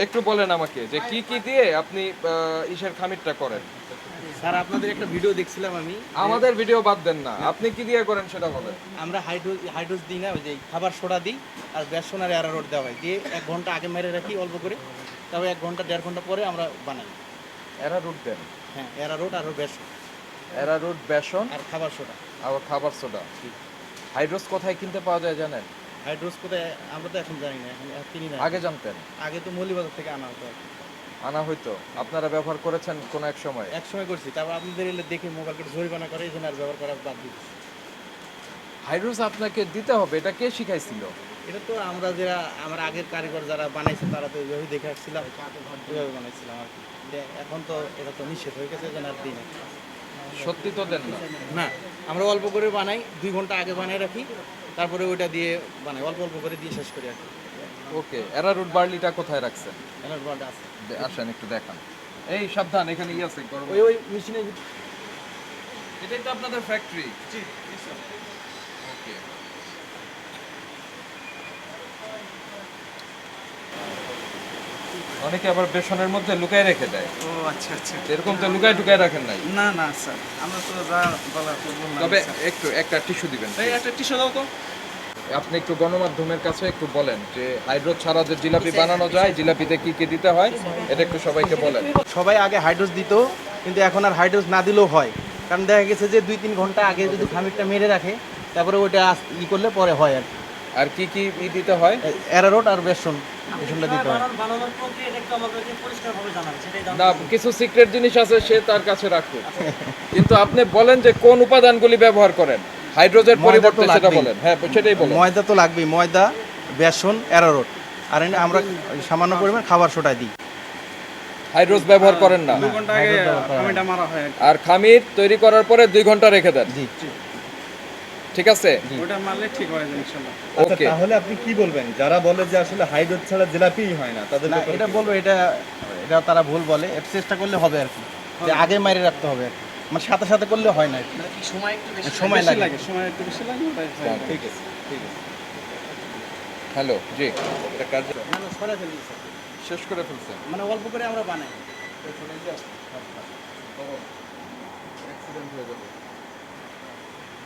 একটু বলেন আমাকে যে কি কি দিয়ে আপনি ইসের খামিরটা করেন। স্যার আপনাদের একটা ভিডিও দেখছিলাম আমি, আমাদের ভিডিও বাদ দেন না, আপনি কি দিয়ে করেন সেটা বলেন। আমরা হাইড্রোজ দিই না, ওই যে খাবার সোডা দিই আর বেসন আর অ্যারারোট দেওয়া হয়, দিয়ে 1 ঘন্টা আগে মেরে রাখি অল্প করে, তারপর 1 ঘন্টা 1.5 ঘন্টা পরে আমরা বানাই। অ্যারারুট দেন? হ্যাঁ, অ্যারারোট আর বেসন অ্যারারুট, বেসন আর খাবার সোডা। আর খাবার সোডা। হাইড্রোস কোথায় কিনতে পাওয়া যায় জানেন? হাইড্রোজ কোথায় আমরা তো এখন জানি না, এখন কিনি না। আগে জানতেন? আগে তো মৌলিবাজার থেকে আনা হতো আর কি। আনা হইতো, আপনারা ব্যবহার করেছেন কোন এক সময়? এক সময় করছি, তারপর আপনাদের এলে দেখে মোবাইল করে জরিমানা করে, এই জন্য আর ব্যবহার করা বাদ দিচ্ছি। হাইড্রোস আপনাকে দিতে হবে, এটা কে শিখাইছিল? এটা তো আমরা যারা আমার আগের কারিগর যারা বানাইছে তারা তো ওইভাবে দেখে আসছিলাম, ওইভাবে বানাইছিলাম আর কি। এখন তো এটা তো নিষেধ হয়ে গেছে, যেন আর দিই না। সত্যি তো দেন না? না, আমরা অল্প করে বানাই, 2 ঘন্টা আগে বানিয়ে রাখি, তারপরে ওইটা দিয়ে বানাই, অল্প অল্প করে দিয়ে শেষ করি আর কি। ওকে, অ্যারারুট বার্লিটা কোথায় রাখছেন? এনার বলটা আছে আসেন একটু দেখান। এই সাবধান, এখানে ই আছে গরম। ওই মেশিনে। এটাই তো আপনাদের ফ্যাক্টরি? জি। ওকে। অনেকে আবার বেসনের মধ্যে লুকায় রেখে দেয়। ও আচ্ছা আচ্ছা। এরকম তো লুকায় টুকায় রাখেন নাই? না না স্যার, আমরা তো যা বলা বললাম। তবে একটু একটা টিস্যু দিবেন। এই একটা টিস্যু দাও তো। আপনি একটু গণমাধ্যমের কাছে একটু বলেন যে হাইড্রোস ছাড়া যে জিলাপি বানানো যায়, জিলাপিতে কি কি দিতে হয়, এটা একটু সবাইকে বলেন। সবাই আগে হাইড্রোজ দিত, কিন্তু এখন আর হাইড্রোজ না দিলেও হয়, কারণ দেখা গেছে যে 2-3 ঘন্টা আগে যদি খামিরটা মেরে রাখে, তারপরে ওইটা ই করলে পরে হয় আর কি। আর কি কি দিতে হয়? অ্যারারোট আর বেসনটা দিতে হয়। বানানোর প্রক্রিয়াটা একটু আমাদেরকে পরিষ্কারভাবে জানাবেন, সেটাই জানতে না, কিছু সিক্রেট জিনিস আছে, সে তার কাছে রাখুন। কিন্তু আপনি বলেন যে কোন উপাদানগুলি ব্যবহার করেন হাইড্রোজের ময়দা তো পরিবর্তে, সেটা লাগবেই। বলেন। হ্যাঁ, সেটাই বলেন। ময়দা তো লাগবেই, ময়দা, বেসন, অ্যারারোট, আর আমরা সামান্য পরিমাণ খাবার সোডা দিই। হাইড্রোজ ব্যবহার করেন না? না, হাইড্রোজ ব্যবহার করা হয় না। মারা হয় আর খামির তৈরি করার পরে 2 ঘন্টা রেখে দেন, জি। ঠিক আছে? ওটা মারলে ঠিক হয় ইনশাআল্লাহ। ওকে। তাহলে আপনি কি বলবেন যারা বলে যে আসলে হাইড্রোজ ছাড়া জিলাপিই হয় না, তাদের না, ব্যাপারে এটা কি? বলবো, এটা তারা ভুল বলে, একটু চেষ্টা করলে হবে আর কি, যে আগে মাইরে রাখতে হবে আর কি, মানে সাথে সাথে করলে হয় না আর কি। সময় একটু বেশি সময় লাগে। সময় একটু বেশি লাগে, ওটাই হয়। ঠিক আছে, ঠিক আছে। হ্যালো, জি, এটা কাজ না না, সরাই ফেলি স্যার। শেষ করে ফেলছেন? মানে অল্প করে আমরা বানাই। অ্যাক্সিডেন্ট হয়ে যাবে।